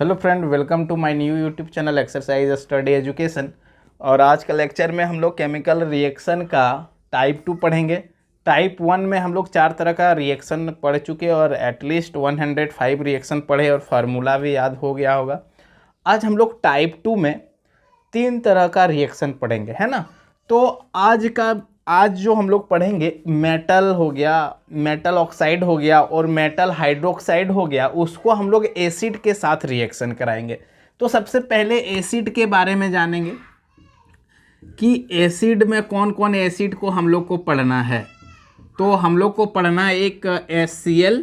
Hello friend, welcome to my new YouTube channel exercise study education. और आज का lecture में हम लोग केमिकल रिएक्शन का टाइप 2 पढ़ेंगे। टाइप 1 में हम लोग 4 तरह का रिएक्शन पढ़ चुके और एटलीस्ट 105 रिएक्शन पढ़े और फार्मूला भी याद हो गया होगा। आज हम लोग टाइप 2 में 3 तरह का रिएक्शन पढ़ेंगे, है ना। तो आज जो हम लोग पढ़ेंगे मेटल हो गया, मेटल ऑक्साइड हो गया और मेटल हाइड्रोक्साइड हो गया, उसको हम लोग एसिड के साथ रिएक्शन कराएंगे। तो सबसे पहले एसिड के बारे में जानेंगे कि एसिड में कौन कौन एसिड को हम लोग को पढ़ना है। तो हम लोग को पढ़ना है एक HCl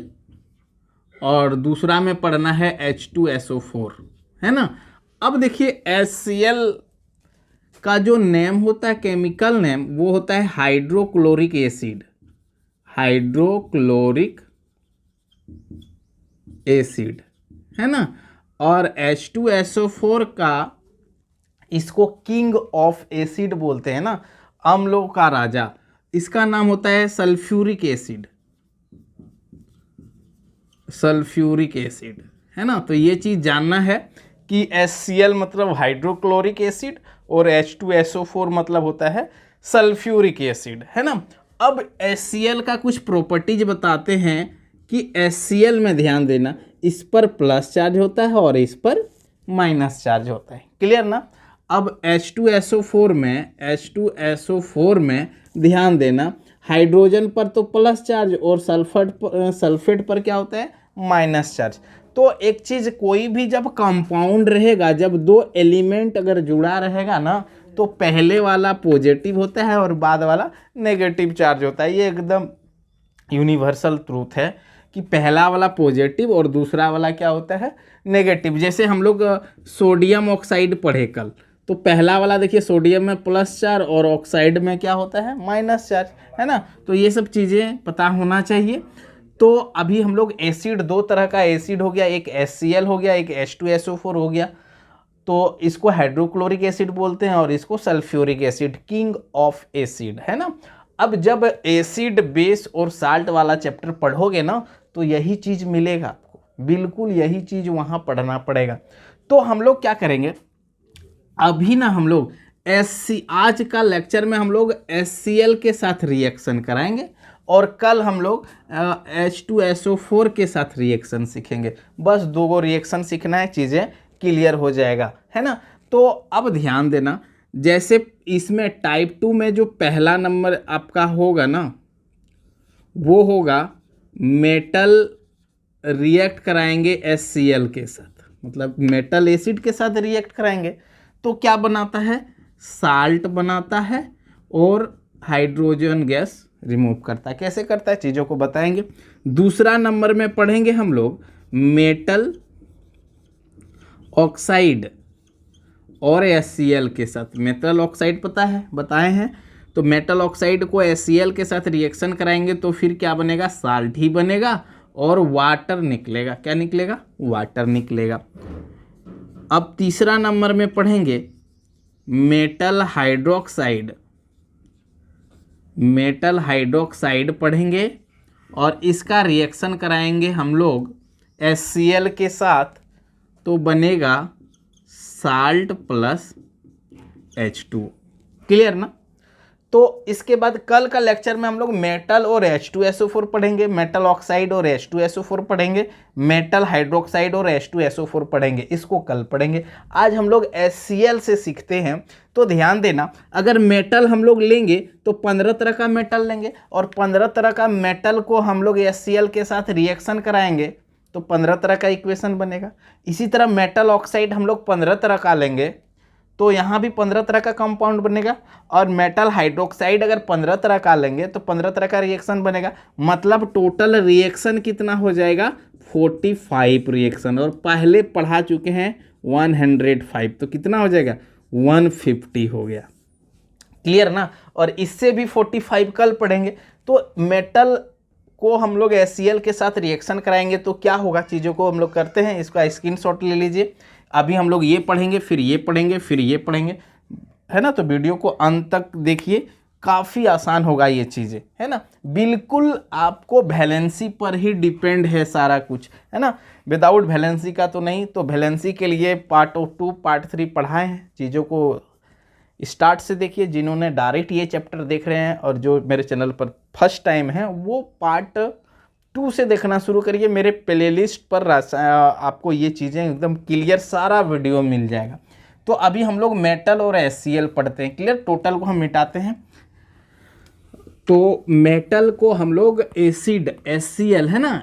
और दूसरा में पढ़ना है H2SO4, है ना। अब देखिए HCl का जो नेम होता है, केमिकल नेम, वो होता है हाइड्रोक्लोरिक एसिड, हाइड्रोक्लोरिक एसिड, है ना। और H2SO4 का इसको किंग ऑफ एसिड बोलते हैं ना, अम्लों का राजा। इसका नाम होता है सल्फ्यूरिक एसिड, सल्फ्यूरिक एसिड, है ना। तो ये चीज जानना है कि HCl मतलब हाइड्रोक्लोरिक एसिड और H2SO4 मतलब होता है सल्फ्यूरिक एसिड, है ना। अब HCl का कुछ प्रॉपर्टीज बताते हैं कि HCl में ध्यान देना, इस पर प्लस चार्ज होता है और इस पर माइनस चार्ज होता है, क्लियर ना। अब H2SO4 में ध्यान देना, हाइड्रोजन पर तो प्लस चार्ज और सल्फेट पर क्या होता है, माइनस चार्ज। तो एक चीज, कोई भी जब कंपाउंड रहेगा, जब दो एलिमेंट अगर जुड़ा रहेगा ना, तो पहले वाला पॉजिटिव होता है और बाद वाला नेगेटिव चार्ज होता है। ये एकदम यूनिवर्सल ट्रूथ है कि पहला वाला पॉजिटिव और दूसरा वाला क्या होता है, नेगेटिव। जैसे हम लोग सोडियम ऑक्साइड पढ़े कल, तो पहला वाला देखिए सोडियम में प्लस चार्ज और ऑक्साइड में क्या होता है, माइनस चार्ज, है ना। तो ये सब चीज़ें पता होना चाहिए। तो अभी हम लोग एसिड, 2 तरह का एसिड हो गया, एक HCl हो गया, एक H2SO4 हो गया। तो इसको हाइड्रोक्लोरिक एसिड बोलते हैं और इसको sulphuric acid, king of acid, है ना। अब जब एसिड, बेस और साल्ट वाला चैप्टर पढ़ोगे ना, तो यही चीज मिलेगा आपको, बिल्कुल यही चीज वहां पढ़ना पड़ेगा। तो हम लोग क्या करेंगे अभी ना, हम लोग आज का लेक्चर में हम लोग HCl के साथ रिएक्शन कराएंगे और कल हम लोग H2SO4 के साथ रिएक्शन सीखेंगे। बस 2 रिएक्शन सीखना है, चीज़ें क्लियर हो जाएगा, है ना। तो अब ध्यान देना, जैसे इसमें टाइप 2 में जो पहला नंबर आपका होगा ना, वो होगा मेटल रिएक्ट कराएंगे HCl के साथ, मतलब मेटल एसिड के साथ रिएक्ट कराएंगे। तो क्या बनाता है, साल्ट बनाता है और हाइड्रोजन गैस रिमूव करता है। कैसे करता है, चीज़ों को बताएंगे। दूसरा नंबर में पढ़ेंगे हम लोग मेटल ऑक्साइड और HCl के साथ। मेटल ऑक्साइड पता है, बताए हैं। तो मेटल ऑक्साइड को HCl के साथ रिएक्शन कराएंगे तो फिर क्या बनेगा, साल्ट ही बनेगा और वाटर निकलेगा। क्या निकलेगा, वाटर निकलेगा। अब तीसरा नंबर में पढ़ेंगे मेटल हाइड्रोक्साइड, मेटल हाइड्रोक्साइड पढ़ेंगे और इसका रिएक्शन कराएंगे हम लोग HCl के साथ, तो बनेगा साल्ट प्लस H2, क्लियर ना। तो इसके बाद कल का लेक्चर में हम लोग मेटल और H2SO4 पढ़ेंगे, मेटल ऑक्साइड और H2SO4 पढ़ेंगे, मेटल हाइड्रोक्साइड और H2SO4 पढ़ेंगे, इसको कल पढ़ेंगे। आज हम लोग HCl से सीखते हैं। तो ध्यान देना, अगर मेटल हम लोग लेंगे तो 15 तरह का मेटल लेंगे और 15 तरह का मेटल को हम लोग HCl के साथ रिएक्शन कराएंगे तो 15 तरह का इक्वेशन बनेगा। इसी तरह मेटल ऑक्साइड हम लोग 15 तरह का लेंगे तो यहाँ भी 15 तरह का कंपाउंड बनेगा, और मेटल हाइड्रोक्साइड अगर 15 तरह का लेंगे तो 15 तरह का रिएक्शन बनेगा। मतलब टोटल रिएक्शन कितना हो जाएगा, 45 रिएक्शन, और पहले पढ़ा चुके हैं 105, तो कितना हो जाएगा, 150 हो गया, क्लियर ना। और इससे भी 45 कल पढ़ेंगे। तो मेटल को हम लोग HCl के साथ रिएक्शन कराएंगे तो क्या होगा, चीज़ों को हम लोग करते हैं, इसका स्क्रीनशॉट ले लीजिए। अभी हम लोग ये पढ़ेंगे, फिर ये पढ़ेंगे, फिर ये पढ़ेंगे, है ना। तो वीडियो को अंत तक देखिए, काफ़ी आसान होगा ये चीज़ें, है ना। बिल्कुल आपको वैलेंसी पर ही डिपेंड है सारा कुछ, है ना। विदाउट वैलेंसी का तो नहीं। तो वैलेंसी के लिए पार्ट 2 पार्ट 3 पढ़ाए हैं। चीज़ों को स्टार्ट से देखिए, जिन्होंने डायरेक्ट ये चैप्टर देख रहे हैं और जो मेरे चैनल पर फर्स्ट टाइम है वो पार्ट 2 से देखना शुरू करिए। मेरे प्लेलिस्ट पर आपको ये चीज़ें एकदम क्लियर सारा वीडियो मिल जाएगा। तो अभी हम लोग मेटल और HCl पढ़ते हैं। क्लियर, टोटल को हम मिटाते हैं। तो मेटल को हम लोग एसिड HCl है ना,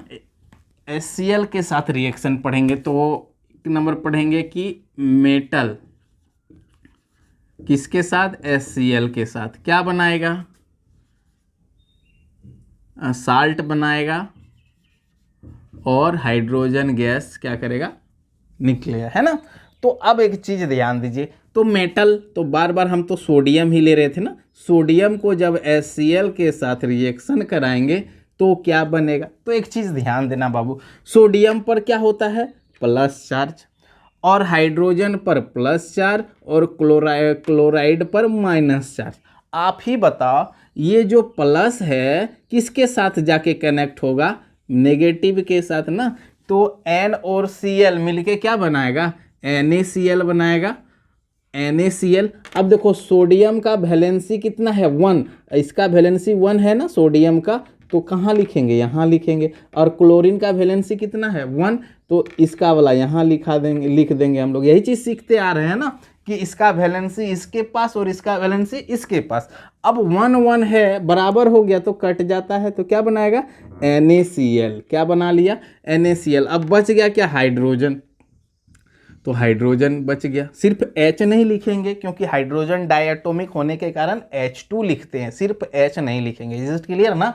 HCl के साथ रिएक्शन पढ़ेंगे। तो एक नंबर पढ़ेंगे कि मेटल किसके साथ, HCl के साथ क्या बनाएगा, साल्ट बनाएगा और हाइड्रोजन गैस क्या करेगा, निकलेगा, है ना। तो अब एक चीज ध्यान दीजिए, तो मेटल तो बार बार हम तो सोडियम ही ले रहे थे ना। सोडियम को जब HCl के साथ रिएक्शन कराएंगे तो क्या बनेगा। तो एक चीज ध्यान देना बाबू, सोडियम पर क्या होता है, प्लस चार्ज, और हाइड्रोजन पर प्लस चार्ज, और क्लोराइड पर माइनस चार्ज। आप ही बताओ ये जो प्लस है किसके साथ जाके कनेक्ट होगा, नेगेटिव के साथ ना। तो N और Cl मिलके क्या बनाएगा, NaCl बनाएगा, NaCl। अब देखो सोडियम का वैलेंसी कितना है, 1, इसका वैलेंसी 1 है ना सोडियम का, तो कहाँ लिखेंगे, यहाँ लिखेंगे। और क्लोरीन का वैलेंसी कितना है, 1, तो इसका वाला यहाँ लिख देंगे हम लोग। यही चीज़ सीखते आ रहे हैं ना कि इसका वैलेंसी इसके पास और इसका वैलेंसी इसके पास। अब 1 1 है, बराबर हो गया तो कट जाता है, तो क्या बनाएगा, NaCl। क्या बना लिया, NaCl। अब बच गया क्या, हाइड्रोजन। तो हाइड्रोजन बच गया। सिर्फ H नहीं लिखेंगे क्योंकि हाइड्रोजन डायटोमिक होने के कारण H2 लिखते हैं, सिर्फ H नहीं लिखेंगे। इज इट क्लियर ना।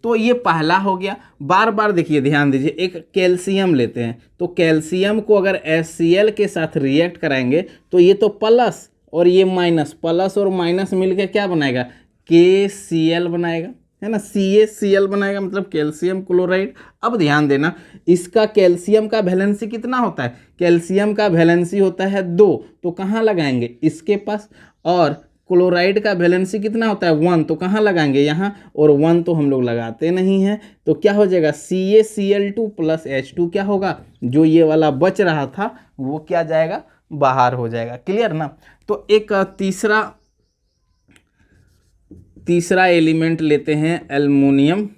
तो ये पहला हो गया। बार बार देखिए, ध्यान दीजिए, एक कैल्शियम लेते हैं, तो कैल्शियम को अगर HCl के साथ रिएक्ट कराएंगे तो ये तो प्लस और ये माइनस, प्लस और माइनस मिलकर क्या बनाएगा, KCl बनाएगा, है ना। CaCl बनाएगा, मतलब कैल्शियम क्लोराइड। अब ध्यान देना, इसका कैल्शियम का वैलेंसी कितना होता है, कैल्शियम का वैलेंसी होता है 2, तो कहाँ लगाएंगे, इसके पास। और क्लोराइड का वैलेंसी कितना होता है, 1, तो कहाँ लगाएंगे, यहाँ। और 1 तो हम लोग लगाते नहीं हैं, तो क्या हो जाएगा, CaCl2 प्लस H2 क्या होगा, जो ये वाला बच रहा था वो क्या जाएगा, बाहर हो जाएगा। क्लियर ना। तो एक तीसरा एलिमेंट लेते हैं एल्युमिनियम,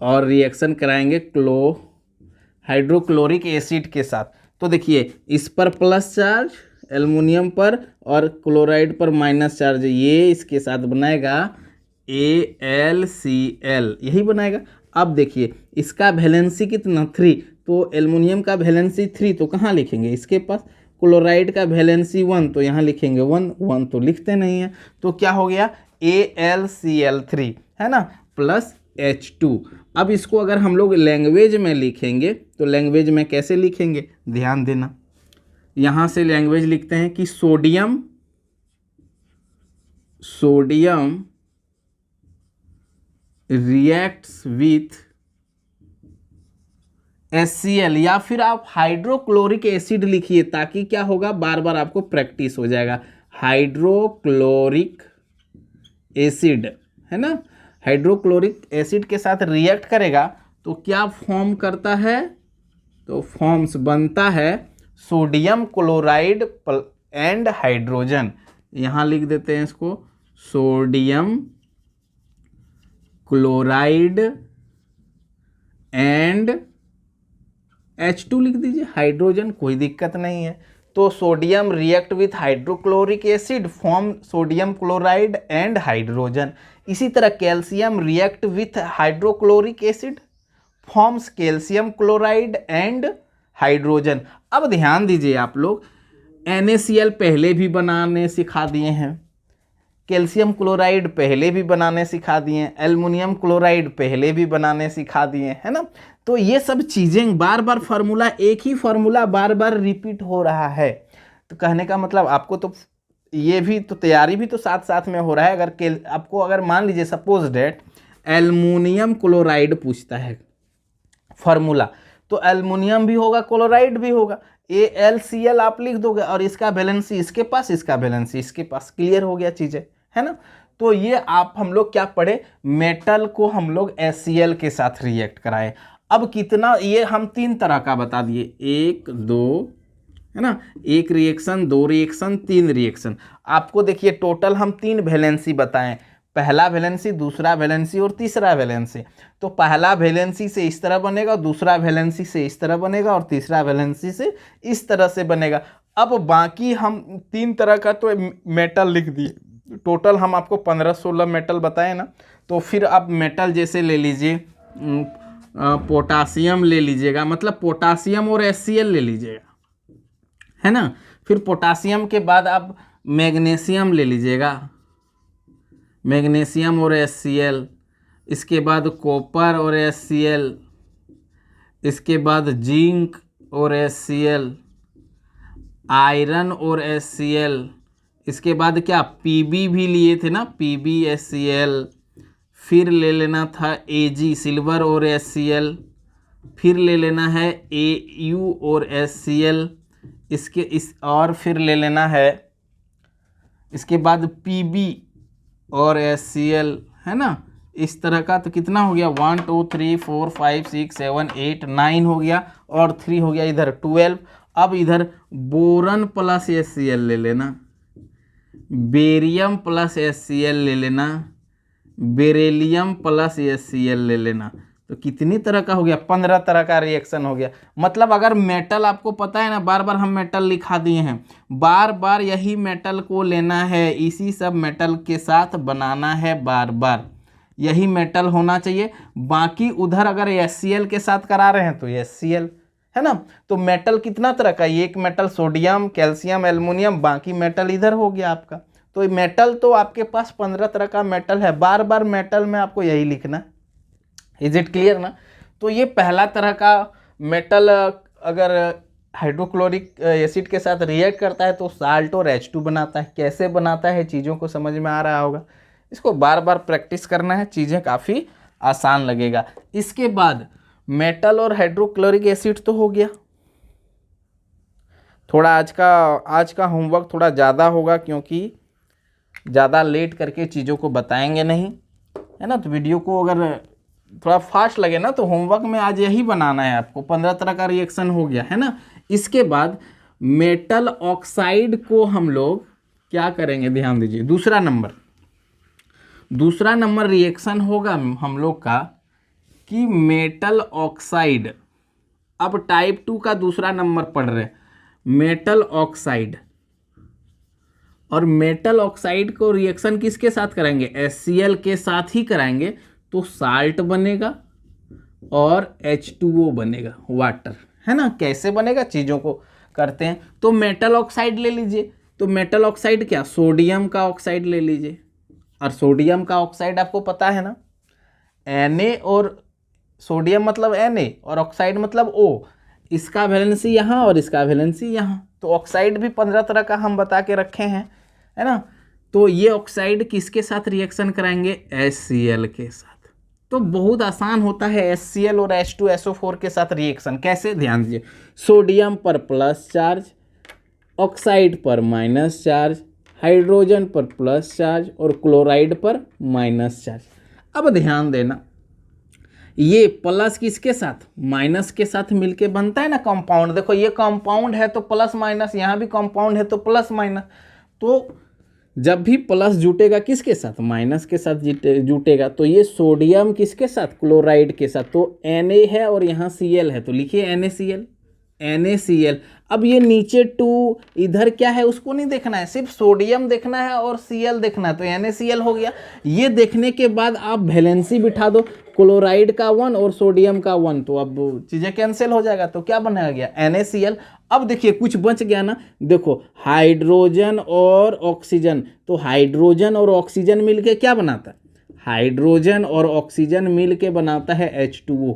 और रिएक्शन कराएंगे हाइड्रोक्लोरिक एसिड के साथ। तो देखिए, इस पर प्लस चार्ज एल्युमिनियम पर और क्लोराइड पर माइनस चार्ज, ये इसके साथ बनाएगा AlCl, यही बनाएगा। अब देखिए, इसका वैलेंसी कितना, 3, तो एल्युमिनियम का वैलेंसी 3, तो कहाँ लिखेंगे, इसके पास। क्लोराइड का वैलेंसी 1, तो यहाँ लिखेंगे 1, 1 तो लिखते नहीं है, तो क्या हो गया, AlCl3, है ना, प्लस H2। अब इसको अगर हम लोग लैंग्वेज में लिखेंगे तो लैंग्वेज में कैसे लिखेंगे, ध्यान देना। यहाँ से लैंग्वेज लिखते हैं कि सोडियम रिएक्ट्स विथ HCl, या फिर आप हाइड्रोक्लोरिक एसिड लिखिए, ताकि क्या होगा, बार बार आपको प्रैक्टिस हो जाएगा। हाइड्रोक्लोरिक एसिड, है ना, हाइड्रोक्लोरिक एसिड के साथ रिएक्ट करेगा तो क्या फॉर्म करता है, तो फॉर्म्स बनता है सोडियम क्लोराइड एंड हाइड्रोजन। यहाँ लिख देते हैं इसको, सोडियम क्लोराइड एंड H2 लिख दीजिए, हाइड्रोजन, कोई दिक्कत नहीं है। तो sodium react with hydrochloric acid form sodium chloride and hydrogen. इसी तरह calcium react with hydrochloric acid forms calcium chloride and hydrogen. अब ध्यान दीजिए, आप लोग NaCl पहले भी बनाने सिखा दिए हैं, कैल्शियम क्लोराइड पहले भी बनाने सिखा दिए, एल्युमिनियम क्लोराइड पहले भी बनाने सिखा दिए, है ना। तो ये सब चीज़ें बार बार फार्मूला, एक ही फार्मूला बार बार रिपीट हो रहा है। तो कहने का मतलब आपको तो ये भी तो तैयारी भी तो साथ साथ में हो रहा है। अगर आपको अगर मान लीजिए सपोज डेट एल्युमिनियम क्लोराइड पूछता है फार्मूला, तो एल्युमिनियम भी होगा क्लोराइड भी होगा, AlCl आप लिख दोगे और इसका वैलेंसी इसके पास, इसका वैलेंसी इसके पास। क्लियर हो गया चीज़ें, है ना। तो ये आप हम लोग क्या पढ़े, मेटल को हम लोग HCl के साथ रिएक्ट कराए। अब कितना, ये हम 3 तरह का बता दिए, 1 2 है ना, 1 रिएक्शन, 2 रिएक्शन, 3 रिएक्शन। आपको देखिए टोटल हम 3 वैलेंसी बताएं, पहला वैलेंसी, दूसरा वैलेंसी और तीसरा वैलेंसी। तो पहला वैलेंसी से इस तरह बनेगा, दूसरा वैलेंसी से इस तरह बनेगा और तीसरा वैलेंसी से इस तरह से बनेगा। अब बाकी हम 3 तरह का तो मेटल लिख दिए, टोटल हम आपको 15-16 मेटल बताए ना। तो फिर आप मेटल जैसे ले लीजिए, पोटासियम ले लीजिएगा, मतलब पोटासियम और HCl ले लीजिएगा, है ना। फिर पोटासियम के बाद आप मैग्नीशियम ले लीजिएगा, मैग्नीशियम और HCl, इसके बाद कॉपर और HCl, इसके बाद जिंक और HCl, आयरन और HCl, इसके बाद क्या Pb भी लिए थे ना, PbHCl, फिर ले लेना था Ag सिल्वर और HCl, फिर ले लेना है Au और HCl, और फिर ले लेना है इसके बाद Pb और HCl, है ना। इस तरह का तो कितना हो गया, 1 2 3 4 5 6 7 8 9 हो गया, और 3 हो गया इधर 12। अब इधर बोरन प्लस HCl ले लेना, बेरियम प्लस HCl ले लेना, बेरिलियम प्लस HCl ले लेना। तो कितनी तरह का हो गया, 15 तरह का रिएक्शन हो गया। मतलब अगर मेटल आपको पता है ना, बार बार हम मेटल लिखा दिए हैं, बार बार यही मेटल को लेना है, इसी सब मेटल के साथ बनाना है, बार बार यही मेटल होना चाहिए। बाकी उधर अगर HCl के साथ करा रहे हैं तो HCl, है ना। तो मेटल कितना तरह का, एक मेटल सोडियम, कैल्शियम, एल्युमिनियम, बाकी मेटल इधर हो गया आपका। तो मेटल तो आपके पास 15 तरह का मेटल है, बार बार मेटल में आपको यही लिखना। इज इट क्लियर ना। तो ये पहला तरह का मेटल अगर हाइड्रोक्लोरिक एसिड के साथ रिएक्ट करता है तो साल्ट और H2 बनाता है। कैसे बनाता है चीज़ों को समझ में आ रहा होगा, इसको बार बार प्रैक्टिस करना है, चीज़ें काफ़ी आसान लगेगा। इसके बाद मेटल और हाइड्रोक्लोरिक एसिड तो हो गया। थोड़ा आज का होमवर्क थोड़ा ज़्यादा होगा क्योंकि ज़्यादा लेट करके चीज़ों को बताएंगे नहीं, है ना। तो वीडियो को अगर थोड़ा फास्ट लगे ना तो होमवर्क में आज यही बनाना है आपको। 15 तरह का रिएक्शन हो गया, है ना। इसके बाद मेटल ऑक्साइड को हम लोग क्या करेंगे, ध्यान दीजिए। दूसरा नंबर रिएक्शन होगा हम लोग का कि मेटल ऑक्साइड, अब टाइप 2 का दूसरा नंबर पढ़ रहे, मेटल ऑक्साइड। और मेटल ऑक्साइड को रिएक्शन किसके साथ कराएंगे, HCl के साथ ही कराएंगे। तो साल्ट बनेगा और H2O बनेगा, वाटर, है ना। कैसे बनेगा चीज़ों को करते हैं। तो मेटल ऑक्साइड ले लीजिए, तो मेटल ऑक्साइड क्या, सोडियम का ऑक्साइड ले लीजिए। और सोडियम का ऑक्साइड आपको पता है ना, Na और सोडियम मतलब Na और ऑक्साइड मतलब O, इसका वैलेंसी यहाँ और इसका वैलेंसी यहाँ। तो ऑक्साइड भी 15 तरह का हम बता के रखे हैं, है ना। तो ये ऑक्साइड किसके साथ रिएक्शन कराएंगे, HCl के साथ। तो बहुत आसान होता है HCl और H2SO4 के साथ रिएक्शन। कैसे, ध्यान दीजिए। सोडियम पर प्लस चार्ज, ऑक्साइड पर माइनस चार्ज, हाइड्रोजन पर प्लस चार्ज और क्लोराइड पर माइनस चार्ज। अब ध्यान देना, ये प्लस किसके साथ, माइनस के साथ मिलके बनता है ना कंपाउंड। देखो ये कंपाउंड है तो प्लस माइनस, यहाँ भी कंपाउंड है तो प्लस माइनस। तो जब भी प्लस जुटेगा किसके साथ, माइनस के साथ जुटेगा। तो ये सोडियम किसके साथ, क्लोराइड के साथ। तो Na है और यहाँ Cl है, तो लिखिए NaCl। अब ये नीचे 2 इधर क्या है उसको नहीं देखना है, सिर्फ सोडियम देखना है और Cl देखना है। तो NaCl हो गया। ये देखने के बाद आप वैलेंसी बिठा दो, क्लोराइड का 1 और सोडियम का 1, तो अब चीज़ें कैंसिल हो जाएगा। तो क्या बना गया, NaCl। अब देखिए कुछ बच गया ना, देखो हाइड्रोजन और ऑक्सीजन। तो हाइड्रोजन और ऑक्सीजन मिलके क्या बनाता है, हाइड्रोजन और ऑक्सीजन मिलके बनाता है H2O।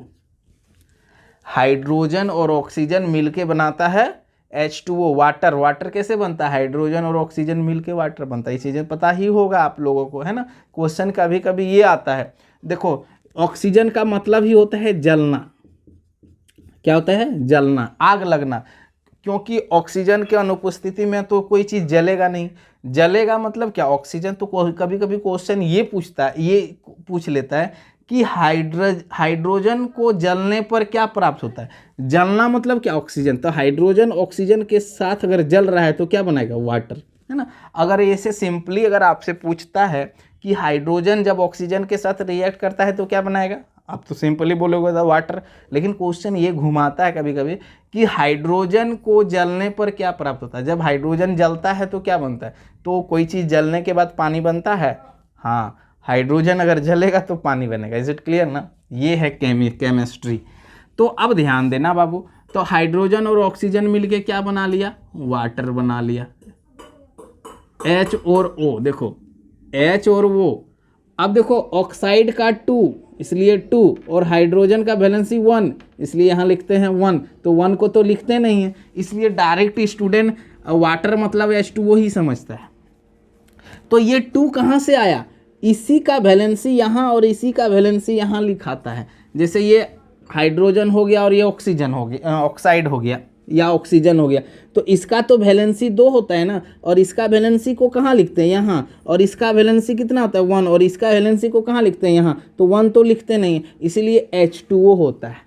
हाइड्रोजन और ऑक्सीजन मिलके बनाता है H2O, वाटर। वाटर कैसे बनता है, हाइड्रोजन और ऑक्सीजन मिलके वाटर बनता है। ये चीज़ें पता ही होगा आप लोगों को, है ना। क्वेश्चन कभी कभी ये आता है। देखो ऑक्सीजन का मतलब ही होता है जलना। क्या होता है, जलना, आग लगना। क्योंकि ऑक्सीजन के अनुपस्थिति में तो कोई चीज़ जलेगा नहीं। जलेगा मतलब क्या, ऑक्सीजन तो कभी कभी क्वेश्चन ये पूछता है, ये पूछ लेता है कि हाइड्रोजन को जलने पर क्या प्राप्त होता है। जलना मतलब क्या, ऑक्सीजन। तो हाइड्रोजन ऑक्सीजन के साथ अगर जल रहा है तो क्या बनाएगा, वाटर, है ना। अगर ऐसे सिंपली अगर आपसे पूछता है कि हाइड्रोजन जब ऑक्सीजन के साथ रिएक्ट करता है तो क्या बनाएगा, आप तो सिंपली बोलोगे द वाटर। लेकिन क्वेश्चन ये घुमाता है कभी कभी कि हाइड्रोजन को जलने पर क्या प्राप्त होता है। जब हाइड्रोजन जलता है तो क्या बनता है, तो कोई चीज़ जलने के बाद पानी बनता है। हाँ, हाइड्रोजन अगर जलेगा तो पानी बनेगा। इज इट क्लियर ना। ये है केमिस्ट्री। तो अब ध्यान देना बाबू, तो हाइड्रोजन और ऑक्सीजन मिलके क्या बना लिया, वाटर बना लिया। H और O, देखो H और O। अब देखो ऑक्साइड का 2 इसलिए 2, और हाइड्रोजन का वैलेंसी 1 इसलिए यहाँ लिखते हैं 1। तो 1 को तो लिखते नहीं है, इसलिए डायरेक्ट स्टूडेंट वाटर मतलब H2O ही समझता है। तो ये 2 कहाँ से आया, इसी का वैलेंसी यहाँ और इसी का वैलेंसी यहाँ लिखाता है। जैसे ये हाइड्रोजन हो गया और ये ऑक्सीजन हो गया, ऑक्साइड हो गया या ऑक्सीजन हो गया, तो इसका तो वैलेंसी 2 होता है ना, और इसका वैलेंसी को कहाँ लिखते हैं, यहाँ। और इसका वैलेंसी कितना होता है, 1, और इसका वैलेंसी को कहाँ लिखते हैं, यहाँ। तो 1 तो लिखते नहीं, इसलिए H2O होता है।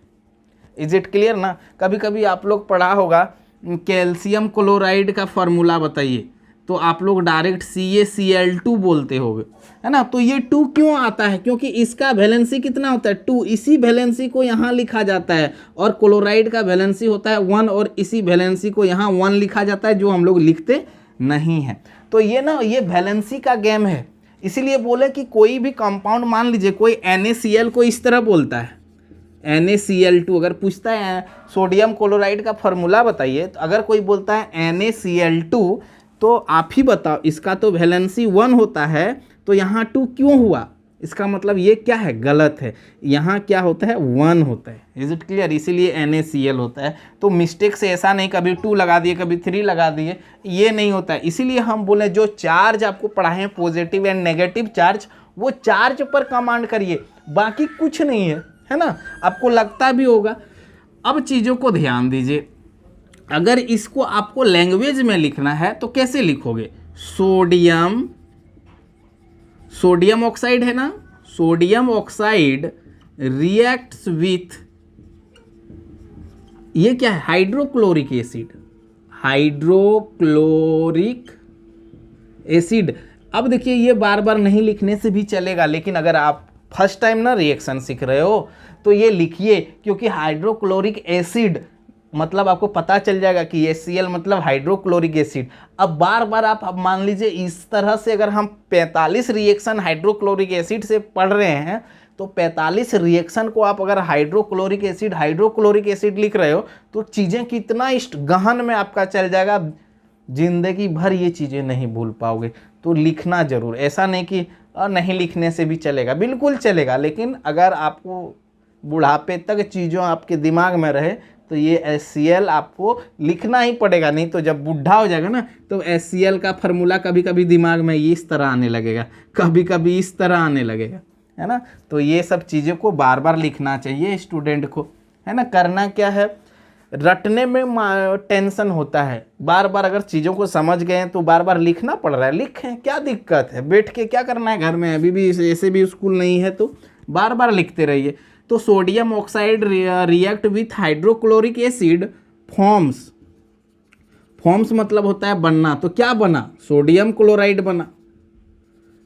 इज इट क्लियर ना। कभी कभी आप लोग पढ़ा होगा कैल्शियम क्लोराइड का फॉर्मूला बताइए, तो आप लोग डायरेक्ट CaCl2 बोलते होगे, है ना। तो ये 2 क्यों आता है, क्योंकि इसका वैलेंसी कितना होता है, 2। इसी वैलेंसी को यहाँ लिखा जाता है, और क्लोराइड का वैलेंसी होता है 1, और इसी वैलेंसी को यहाँ 1 लिखा जाता है, जो हम लोग लिखते नहीं है। तो ये ना, ये वैलेंसी का गेम है। इसीलिए बोले कि कोई भी कंपाउंड, मान लीजिए कोई NaCl को इस तरह बोलता है, NaCl2। अगर पूछता है सोडियम क्लोराइड का फॉर्मूला बताइए, तो अगर कोई बोलता है NaCl2, तो आप ही बताओ, इसका तो वैलेंसी 1 होता है, तो यहाँ 2 क्यों हुआ। इसका मतलब ये क्या है, गलत है। यहाँ क्या होता है, 1 होता है। Is it clear. इसीलिए NaCl होता है। तो मिस्टेक से ऐसा नहीं कभी 2 लगा दिए कभी 3 लगा दिए, ये नहीं होता है। इसीलिए हम बोले जो चार्ज आपको पढ़ाए हैं पॉजिटिव एंड नेगेटिव चार्ज, वो चार्ज पर कमांड करिए, बाकी कुछ नहीं है ना। आपको लगता भी होगा। अब चीज़ों को ध्यान दीजिए, अगर इसको आपको लैंग्वेज में लिखना है तो कैसे लिखोगे, सोडियम ऑक्साइड है ना, सोडियम ऑक्साइड रिएक्ट्स विथ, ये क्या है, हाइड्रोक्लोरिक एसिड, हाइड्रोक्लोरिक एसिड। अब देखिए, ये बार बार नहीं लिखने से भी चलेगा, लेकिन अगर आप फर्स्ट टाइम ना रिएक्शन सीख रहे हो तो ये लिखिए, क्योंकि हाइड्रोक्लोरिक एसिड मतलब आपको पता चल जाएगा कि HCl मतलब हाइड्रोक्लोरिक एसिड। अब बार बार आप मान लीजिए इस तरह से अगर हम 45 रिएक्शन हाइड्रोक्लोरिक एसिड से पढ़ रहे हैं, तो 45 रिएक्शन को आप अगर हाइड्रोक्लोरिक एसिड लिख रहे हो, तो चीज़ें कितना गहन में आपका चल जाएगा, जिंदगी भर ये चीज़ें नहीं भूल पाओगे। तो लिखना जरूर, ऐसा नहीं कि नहीं लिखने से भी चलेगा, बिल्कुल चलेगा। लेकिन अगर आपको बुढ़ापे तक चीज़ों आपके दिमाग में रहे, तो ये HCl आपको लिखना ही पड़ेगा, नहीं तो जब बुढ़ा हो जाएगा ना, तो HCl का फॉर्मूला कभी कभी दिमाग में इस तरह आने लगेगा, कभी कभी इस तरह आने लगेगा, है ना। तो ये सब चीज़ों को बार बार लिखना चाहिए स्टूडेंट को, है ना। करना क्या है, रटने में टेंशन होता है, बार बार अगर चीज़ों को समझ गए हैं तो बार बार लिखना पड़ रहा है, लिखें, क्या दिक्कत है, बैठ के क्या करना है घर में, अभी भी ऐसे भी स्कूल नहीं है, तो बार बार लिखते रहिए। तो sodium oxide react with hydrochloric acid forms मतलब होता है बनना। तो क्या बना, सोडियम क्लोराइड बना,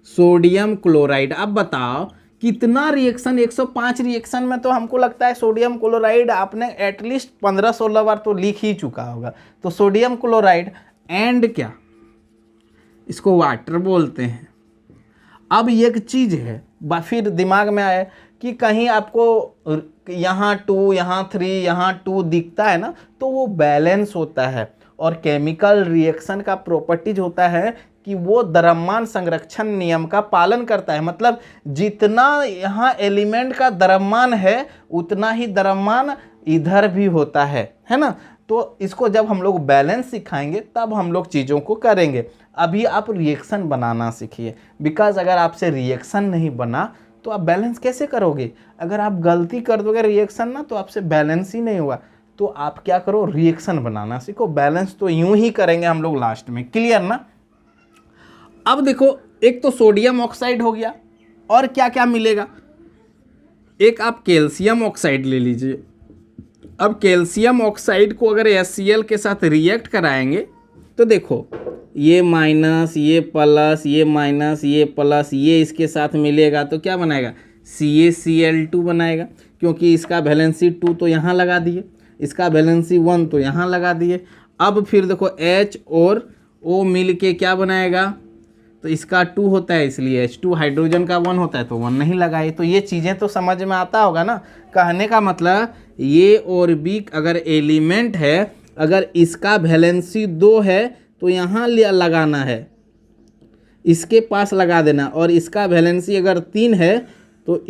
सोडियम क्लोराइड। अब बताओ कितना रिएक्शन, 105 रिएक्शन में तो हमको लगता है सोडियम क्लोराइड आपने एटलीस्ट 15-16 बार तो लिख ही चुका होगा। तो सोडियम क्लोराइड एंड क्या, इसको वाटर बोलते हैं। अब एक चीज़ है, फिर दिमाग में आया कि कहीं आपको यहाँ 2 यहाँ 3 यहाँ 2 दिखता है ना, तो वो बैलेंस होता है। और केमिकल रिएक्शन का प्रॉपर्टीज होता है कि वो द्रव्यमान संरक्षण नियम का पालन करता है। मतलब जितना यहाँ एलिमेंट का द्रव्यमान है, उतना ही द्रव्यमान इधर भी होता है ना। तो इसको जब हम लोग बैलेंस सिखाएंगे तब हम लोग चीज़ों को करेंगे। अभी आप रिएक्शन बनाना सीखिए, बिकॉज अगर आपसे रिएक्शन नहीं बना तो आप बैलेंस कैसे करोगे। अगर आप गलती कर दोगे रिएक्शन ना, तो आपसे बैलेंस ही नहीं होगा। तो आप क्या करो, रिएक्शन बनाना सीखो। बैलेंस तो यूं ही करेंगे हम लोग लास्ट में, क्लियर ना। अब देखो, एक तो सोडियम ऑक्साइड हो गया, और क्या क्या मिलेगा, एक आप कैल्शियम ऑक्साइड ले लीजिए। अब कैल्शियम ऑक्साइड को अगर HCl के साथ रिएक्ट कराएंगे तो देखो, ये माइनस, ये प्लस, ये माइनस, ये प्लस, ये इसके साथ मिलेगा तो क्या बनाएगा, CaCl2 बनाएगा, क्योंकि इसका वैलेंसी 2 तो यहाँ लगा दिए, इसका वैलेंसी 1 तो यहाँ लगा दिए। अब फिर देखो H और O मिल के क्या बनाएगा, तो इसका 2 होता है इसलिए H2, हाइड्रोजन का 1 होता है तो 1 नहीं लगाए। तो ये चीज़ें तो समझ में आता होगा ना। कहने का मतलब ये और बी अगर एलिमेंट है, अगर इसका वैलेंसी 2 है तो यहाँ लगाना है, इसके पास लगा देना, और इसका वैलेंसी अगर 3 है तो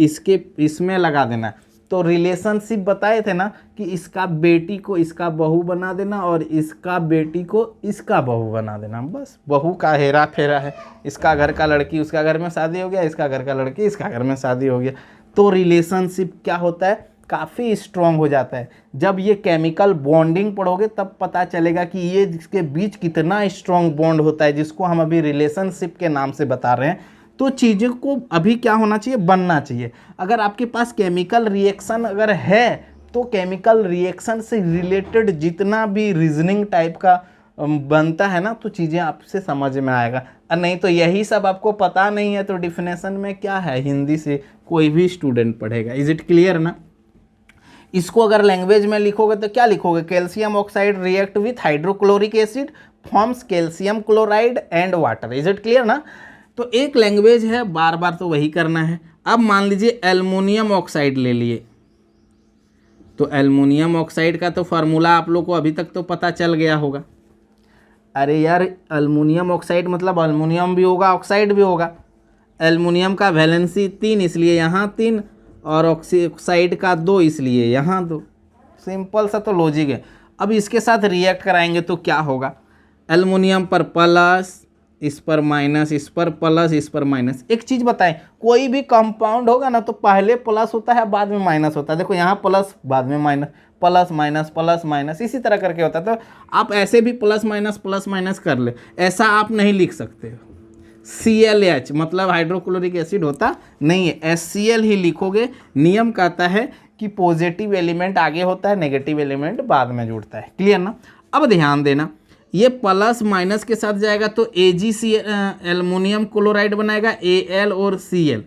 इसमें लगा देना। तो रिलेशनशिप बताए थे ना कि इसका बेटी को इसका बहू बना देना और इसका बेटी को इसका बहू बना देना। बस बहू का हेरा फेरा है, इसका घर का लड़की उसका घर में शादी हो गया, इसका घर का लड़की इसका घर में शादी हो गया। तो रिलेशनशिप क्या होता है, काफ़ी स्ट्रॉन्ग हो जाता है। जब ये केमिकल बॉन्डिंग पढ़ोगे तब पता चलेगा कि ये इसके बीच कितना स्ट्रॉन्ग बॉन्ड होता है, जिसको हम अभी रिलेशनशिप के नाम से बता रहे हैं। तो चीज़ों को अभी क्या होना चाहिए, बनना चाहिए। अगर आपके पास केमिकल रिएक्शन अगर है तो केमिकल रिएक्शन से रिलेटेड जितना भी रीजनिंग टाइप का बनता है ना, तो चीज़ें आपसे समझ में आएगा। और नहीं तो यही सब आपको पता नहीं है तो डिफिनेशन में क्या है, हिंदी से कोई भी स्टूडेंट पढ़ेगा। इज इट क्लियर ना। इसको अगर लैंग्वेज में लिखोगे तो क्या लिखोगे, calcium oxide react with hydrochloric acid forms calcium chloride and water. Is it clear ना। तो एक लैंग्वेज है, बार बार तो वही करना है। अब मान लीजिए एल्युमिनियम ऑक्साइड ले लिए, तो एल्युमिनियम ऑक्साइड का तो फार्मूला आप लोग को अभी तक तो पता चल गया होगा। अरे यार, एल्युमिनियम ऑक्साइड मतलब एल्युमिनियम भी होगा ऑक्साइड भी होगा। एल्युमिनियम का वैलेंसी 3 इसलिए यहाँ 3, और ऑक्साइड का 2 इसलिए यहाँ 2। सिंपल सा तो लॉजिक है। अब इसके साथ रिएक्ट कराएंगे तो क्या होगा, एल्युमिनियम पर प्लस, इस पर माइनस, इस पर प्लस, इस पर माइनस। एक चीज़ बताएं, कोई भी कंपाउंड होगा ना तो पहले प्लस होता है बाद में माइनस होता है। देखो यहाँ प्लस बाद में माइनस, प्लस माइनस, इसी तरह करके होता है। तो आप ऐसे भी प्लस माइनस कर ले, ऐसा आप नहीं लिख सकते। ClH मतलब हाइड्रोक्लोरिक एसिड होता नहीं है, HCl ही लिखोगे। नियम कहता है कि पॉजिटिव एलिमेंट आगे होता है, नेगेटिव एलिमेंट बाद में जुड़ता है। क्लियर ना। अब ध्यान देना, ये प्लस माइनस के साथ जाएगा तो AgC एल्युमिनियम क्लोराइड बनाएगा, Al और Cl।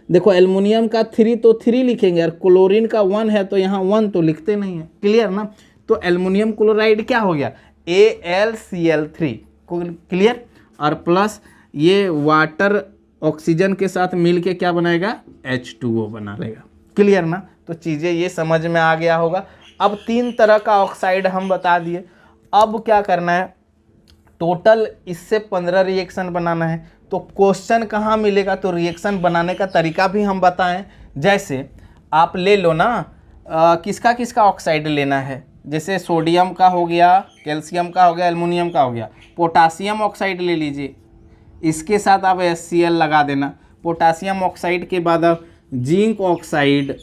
देखो एल्युमिनियम का 3 तो 3 लिखेंगे, और क्लोरीन का 1 है तो यहाँ 1 तो लिखते नहीं है। क्लियर ना। तो एल्युमिनियम क्लोराइड क्या हो गया, AlCl3। क्लियर। और प्लस ये वाटर ऑक्सीजन के साथ मिल के क्या बनाएगा, H2O बना लेगा। क्लियर ना। तो चीज़ें ये समझ में आ गया होगा। अब 3 तरह का ऑक्साइड हम बता दिए। अब क्या करना है, टोटल इससे 15 रिएक्शन बनाना है। तो क्वेश्चन कहाँ मिलेगा, तो रिएक्शन बनाने का तरीका भी हम बताएं। जैसे आप ले लो ना, किसका किसका ऑक्साइड लेना है, जैसे सोडियम का हो गया, कैल्शियम का हो गया, एल्युमिनियम का हो गया। पोटासियम ऑक्साइड ले लीजिए, इसके साथ आप HCl लगा देना। पोटासियम ऑक्साइड के बाद आप जिंक ऑक्साइड,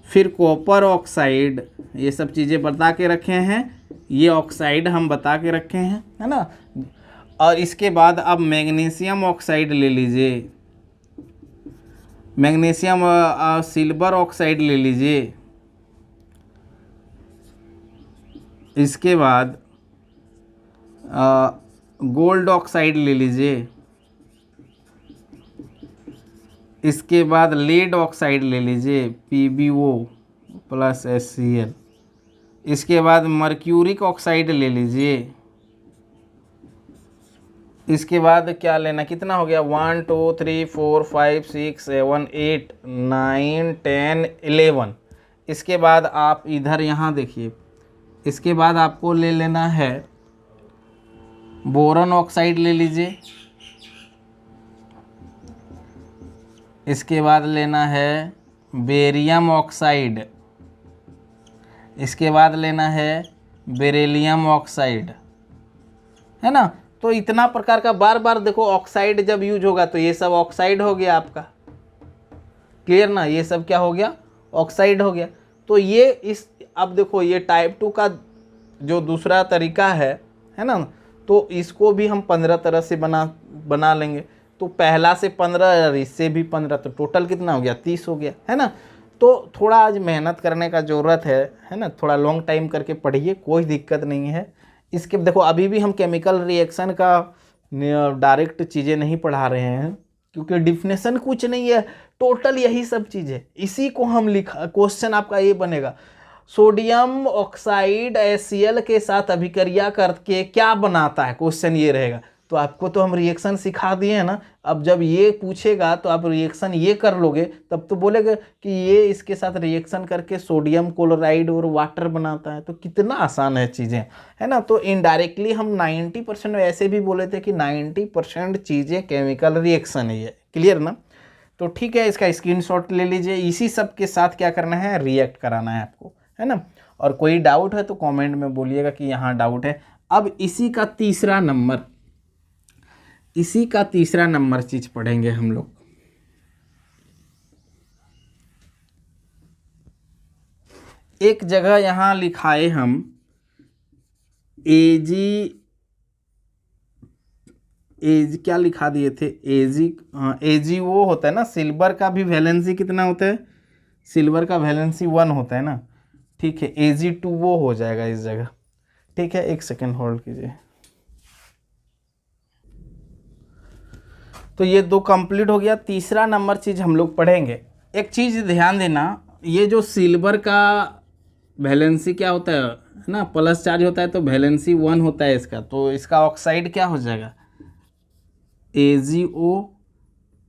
फिर कॉपर ऑक्साइड, ये सब चीज़ें बता के रखे हैं। ये ऑक्साइड हम बता के रखे हैं, है ना। और इसके बाद अब मैग्नीशियम ऑक्साइड ले लीजिए, मैग्नीशियम सिल्वर ऑक्साइड ले लीजिए। इसके बाद गोल्ड ऑक्साइड ले लीजिए। इसके बाद लेड ऑक्साइड ले लीजिए, PbO प्लस HCl। इसके बाद मर्क्यूरिक ऑक्साइड ले लीजिए। इसके बाद क्या लेना, कितना हो गया, 1 2 3 4 5 6 7 8 9 10 11। इसके बाद आप इधर यहाँ देखिए, इसके बाद आपको ले लेना है बोरॉन ऑक्साइड ले लीजिए। इसके बाद लेना है बेरियम ऑक्साइड। इसके बाद लेना है बेरिलियम ऑक्साइड, है ना। तो इतना प्रकार का बार बार देखो ऑक्साइड जब यूज होगा तो ये सब ऑक्साइड हो गया आपका। क्लियर ना, ये सब क्या हो गया, ऑक्साइड हो गया। तो ये इस अब देखो ये टाइप 2 का जो दूसरा तरीका है ना, तो इसको भी हम 15 तरह से बना लेंगे। तो पहला से 15 और इससे भी 15, तो टोटल कितना हो गया, 30 हो गया, है ना। तो थोड़ा आज मेहनत करने का ज़रूरत है ना, थोड़ा लॉन्ग टाइम करके पढ़िए, कोई दिक्कत नहीं है। इसके देखो अभी भी हम केमिकल रिएक्शन का डायरेक्ट चीज़ें नहीं पढ़ा रहे हैं, क्योंकि डिफिनेशन कुछ नहीं है, टोटल यही सब चीज़ है। इसी को हम लिखा, क्वेश्चन आपका ये बनेगा, सोडियम ऑक्साइड HCl के साथ अभिक्रिया करके क्या बनाता है, क्वेश्चन ये रहेगा। तो आपको तो हम रिएक्शन सिखा दिए हैं ना, अब जब ये पूछेगा तो आप रिएक्शन ये कर लोगे, तब तो बोलेगा कि ये इसके साथ रिएक्शन करके सोडियम क्लोराइड और वाटर बनाता है। तो कितना आसान है चीज़ें, है ना। तो इनडायरेक्टली हम 90% ऐसे भी बोले थे कि 90% चीज़ें केमिकल रिएक्शन ही है। क्लियर ना। तो ठीक है, इसका स्क्रीनशॉट ले लीजिए। इसी सब के साथ क्या करना है, रिएक्ट कराना है आपको, है ना। और कोई डाउट है तो कमेंट में बोलिएगा कि यहाँ डाउट है। अब इसी का तीसरा नंबर चीज पढ़ेंगे हम लोग। एक जगह यहाँ लिखाए हम एजी क्या लिखा दिए थे, एजी वो होता है ना, सिल्वर का भी वैलेंसी कितना होता है, सिल्वर का वैलेंसी 1 होता है ना। ठीक है, Ag2 वो हो जाएगा इस जगह। ठीक है, एक सेकेंड होल्ड कीजिए। तो ये 2 कंप्लीट हो गया। तीसरा नंबर चीज हम लोग पढ़ेंगे। एक चीज ध्यान देना, ये जो सिल्वर का वैलेंसी क्या होता है ना, प्लस चार्ज होता है, तो वैलेंसी 1 होता है इसका। तो इसका ऑक्साइड क्या हो जाएगा, AgO,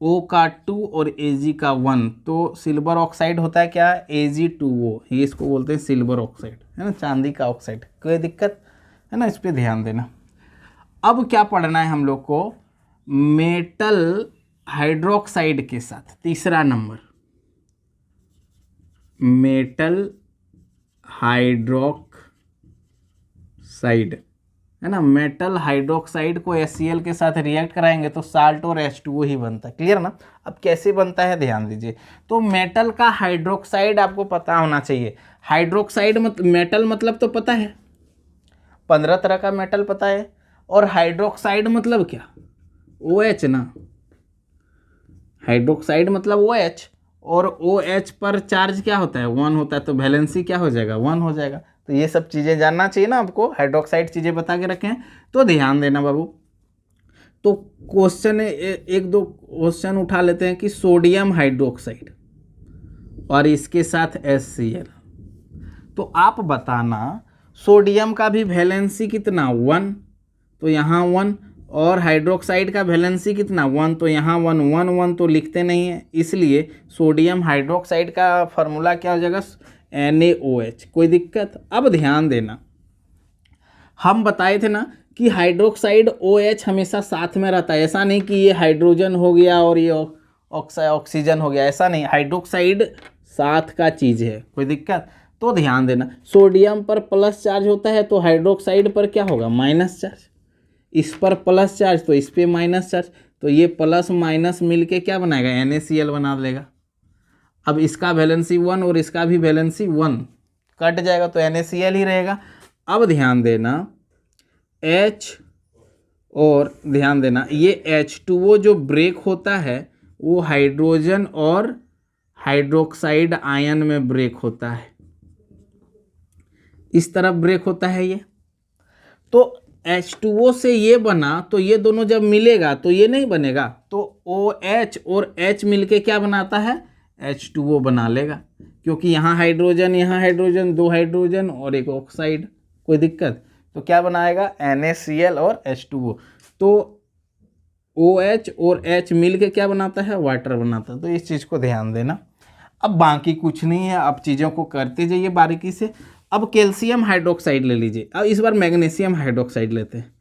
O का 2 और Ag का 1। तो सिल्वर ऑक्साइड होता है क्या, Ag2O, ये इसको बोलते हैं सिल्वर ऑक्साइड, है ना, चांदी का ऑक्साइड। कोई दिक्कत है ना, इस पर ध्यान देना। अब क्या पढ़ना है हम लोग को, मेटल हाइड्रोक्साइड के साथ तीसरा नंबर, मेटल हाइड्रोक्साइड, है ना। मेटल हाइड्रोक्साइड को HCl के साथ रिएक्ट कराएंगे तो साल्ट और H2O ही बनता है। क्लियर ना। अब कैसे बनता है ध्यान दीजिए। तो मेटल का हाइड्रोक्साइड आपको पता होना चाहिए। हाइड्रोक्साइड मेटल मतलब तो पता है, 15 तरह का मेटल पता है। और हाइड्रोक्साइड मतलब क्या, OH ना, हाइड्रोक्साइड मतलब OH, और OH पर चार्ज क्या होता है, 1 होता है। तो वैलेंसी क्या हो जाएगा, 1 हो जाएगा। तो ये सब चीज़ें जानना चाहिए ना आपको, हाइड्रोक्साइड चीज़ें बता के रखे हैं, तो ध्यान देना बाबू। तो क्वेश्चन एक दो क्वेश्चन उठा लेते हैं कि सोडियम हाइड्रोक्साइड और इसके साथ HCl, तो आप बताना सोडियम का भी वैलेंसी कितना, 1, तो यहाँ 1, और हाइड्रोक्साइड का वैलेंसी कितना, 1, तो यहाँ 1 1 1 तो लिखते नहीं है, इसलिए सोडियम हाइड्रोक्साइड का फॉर्मूला क्या हो जाएगा, NaOH। कोई दिक्कत। अब ध्यान देना, हम बताए थे ना कि हाइड्रोक्साइड OH हमेशा साथ में रहता है। ऐसा नहीं कि ये हाइड्रोजन हो गया और ये ऑक्सीजन हो गया, ऐसा नहीं, हाइड्रोक्साइड साथ का चीज़ है। कोई दिक्कत। तो ध्यान देना, सोडियम पर प्लस चार्ज होता है तो हाइड्रोक्साइड पर क्या होगा, माइनस चार्ज। इस पर प्लस चार्ज तो इस पे माइनस चार्ज, तो ये प्लस माइनस मिलके क्या बनाएगा, NaCl बना देगा। अब इसका वैलेंसी 1 और इसका भी वैलेंसी 1, कट जाएगा तो NaCl ही रहेगा। अब ध्यान देना H, और ध्यान देना ये H2O जो ब्रेक होता है वो हाइड्रोजन और हाइड्रोक्साइड आयन में ब्रेक होता है, इस तरफ ब्रेक होता है ये। तो H2O से ये बना, तो ये दोनों जब मिलेगा तो ये नहीं बनेगा, तो OH और H मिलके क्या बनाता है, H2O बना लेगा, क्योंकि यहाँ हाइड्रोजन, 2 हाइड्रोजन और एक ऑक्साइड। कोई दिक्कत। तो क्या बनाएगा, NaCl और H2O। तो OH और H मिलके क्या बनाता है, वाटर बनाता है। तो इस चीज़ को ध्यान देना। अब बाकी कुछ नहीं है, अब चीज़ों को करते जाइए बारीकी से। अब कैल्शियम हाइड्रोक्साइड ले लीजिए। अब इस बार मैग्नीशियम हाइड्रोक्साइड लेते हैं,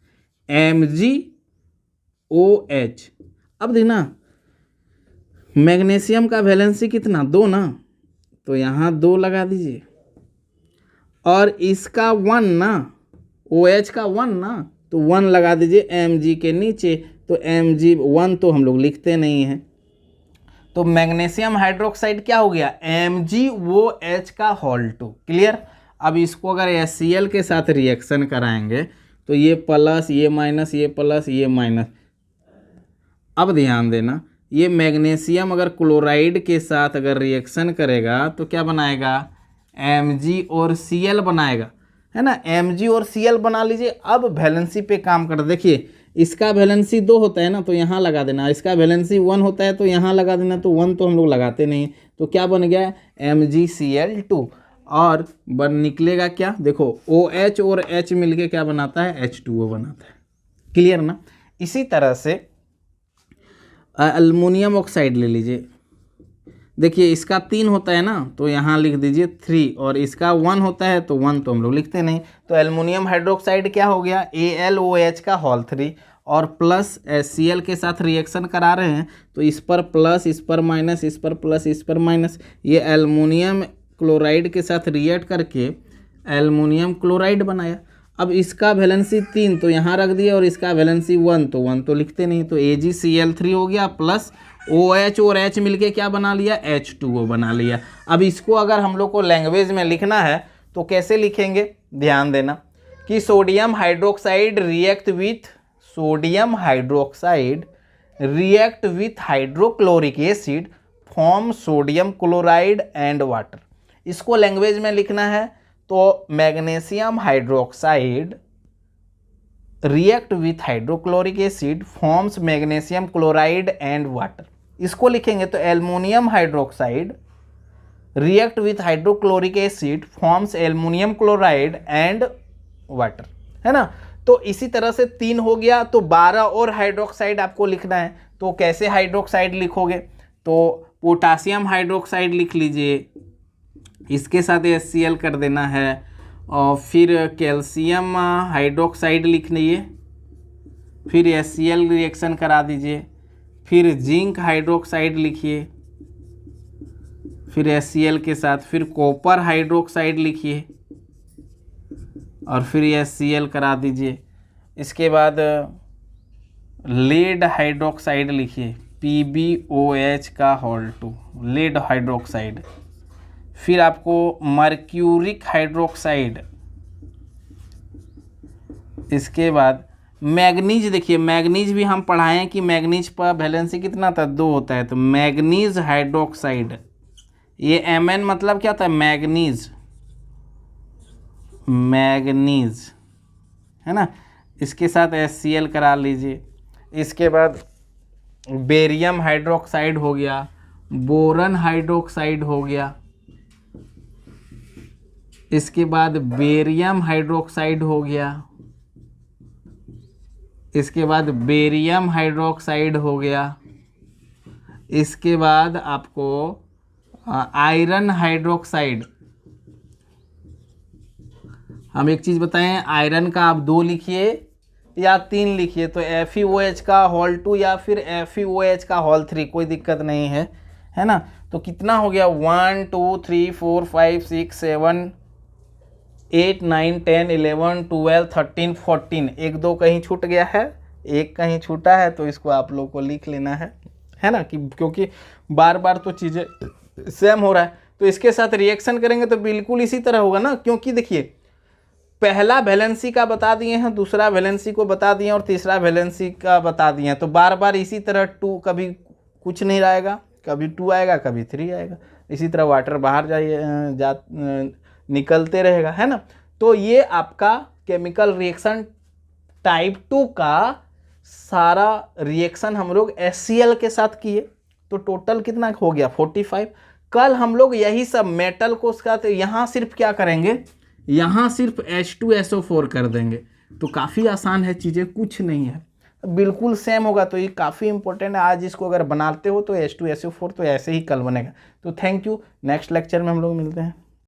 MgOH। अब देखना मैग्नीशियम का वैलेंसी कितना, 2 ना, तो यहाँ 2 लगा दीजिए, और इसका 1 ना, OH का 1 ना, तो 1 लगा दीजिए Mg के नीचे। तो Mg1 तो हम लोग लिखते नहीं हैं, तो मैग्नीशियम हाइड्रोक्साइड क्या हो गया, MgOH का होल 2। क्लियर। अब इसको अगर HCl के साथ रिएक्शन कराएंगे तो ये प्लस, ये माइनस, ये प्लस, ये माइनस। अब ध्यान देना, ये मैग्नीशियम अगर क्लोराइड के साथ अगर रिएक्शन करेगा तो क्या बनाएगा, Mg और Cl बनाएगा, है ना। Mg और Cl बना लीजिए। अब वैलेंसी पे काम कर, देखिए इसका वैलेंसी 2 होता है ना तो यहाँ लगा देना, इसका वैलेंसी 1 होता है तो यहाँ लगा देना, तो 1 तो हम लोग लगाते नहीं, तो क्या बन गया MgCl2। और बन निकलेगा क्या, देखो OH और H मिलके क्या बनाता है, H2O बनाता है। क्लियर ना। इसी तरह से एल्युमिनियम ऑक्साइड ले लीजिए, देखिए इसका 3 होता है ना तो यहाँ लिख दीजिए 3, और इसका 1 होता है तो 1 तो हम लोग लिखते नहीं। तो एल्युमिनियम हाइड्रोक्साइड क्या हो गया, AlOH का होल 3 और प्लस HCl के साथ रिएक्शन करा रहे हैं तो इस पर प्लस, इस पर माइनस, इस पर प्लस, इस पर माइनस, ये एल्युमिनियम क्लोराइड के साथ रिएक्ट करके एल्युमिनियम क्लोराइड बनाया। अब इसका वैलेंसी 3 तो यहाँ रख दिया और इसका वैलेंसी 1 तो 1 तो लिखते नहीं, तो AgCl3 हो गया प्लस OH और H मिलके क्या बना लिया, H2O बना लिया। अब इसको अगर हम लोग को लैंग्वेज में लिखना है तो कैसे लिखेंगे, ध्यान देना कि sodium hydroxide react with hydrochloric acid form sodium chloride and water. इसको लैंग्वेज में लिखना है तो magnesium hydroxide react with hydrochloric acid forms magnesium chloride and water. इसको लिखेंगे तो aluminium hydroxide react with hydrochloric acid forms aluminium chloride and water, है ना। तो इसी तरह से 3 हो गया, तो 12 और हाइड्रोक्साइड आपको लिखना है। तो कैसे हाइड्रोक्साइड लिखोगे, तो पोटासियम हाइड्रोक्साइड लिख लीजिए, इसके साथ HCl कर देना है, और फिर कैल्शियम हाइड्रोक्साइड लिख लीजिए, फिर HCl रिएक्शन करा दीजिए, फिर जिंक हाइड्रोक्साइड लिखिए, फिर HCl के साथ, फिर कॉपर हाइड्रोक्साइड लिखिए और फिर HCl करा दीजिए। इसके बाद लेड हाइड्रोक्साइड लिखिए, PbOH का होल 2, लेड हाइड्रोक्साइड। फिर आपको मर्क्यूरिक हाइड्रोक्साइड, इसके बाद मैग्नीज, देखिए मैग्नीज भी हम पढ़ाए हैं कि मैग्नीज पर वैलेंसी कितना था, 2 होता है, तो मैग्नीज हाइड्रोक्साइड, ये Mn मतलब क्या होता है, मैग्नीज, है ना। इसके साथ HCl करा लीजिए। इसके बाद बेरियम हाइड्रोक्साइड हो गया, बोरन हाइड्रोक्साइड हो गया, इसके बाद बेरियम हाइड्रोक्साइड हो गया, इसके बाद बेरियम हाइड्रोक्साइड हो गया, इसके बाद आपको आयरन हाइड्रोक्साइड। हम एक चीज़ बताएं, आयरन का आप 2 लिखिए या 3 लिखिए, तो FeOH का होल 2 या फिर FeOH का होल 3, कोई दिक्कत नहीं है, है ना। तो कितना हो गया, 1 2 3 4 5 6 7 8 9 10 11 12 13 14, 1 2 कहीं छूट गया है, 1 कहीं छूटा है, तो इसको आप लोग को लिख लेना है ना, कि क्योंकि बार बार तो चीज़ें सेम हो रहा है। तो इसके साथ रिएक्शन करेंगे तो बिल्कुल इसी तरह होगा ना, क्योंकि देखिए पहला वैलेंसी का बता दिए हैं, दूसरा वैलेंसी को बता दिए और तीसरा वैलेंसी का बता दिए हैं, तो बार बार इसी तरह 2, कभी कुछ नहीं आएगा, कभी 2 आएगा, कभी 3 आएगा, इसी तरह वाटर बाहर निकलते रहेगा, है ना। तो ये आपका केमिकल रिएक्शन टाइप 2 का सारा रिएक्शन हम लोग HCl के साथ किए, तो टोटल कितना हो गया, 45। कल हम लोग यही सब मेटल को साथ यहाँ सिर्फ क्या करेंगे, यहाँ सिर्फ H2SO4 कर देंगे, तो काफ़ी आसान है, चीज़ें कुछ नहीं है, बिल्कुल सेम होगा। तो ये काफ़ी इंपॉर्टेंट है, आज इसको अगर बनाते हो तो H2SO4 तो ऐसे ही कल बनेगा। तो थैंक यू, नेक्स्ट लेक्चर में हम लोग मिलते हैं।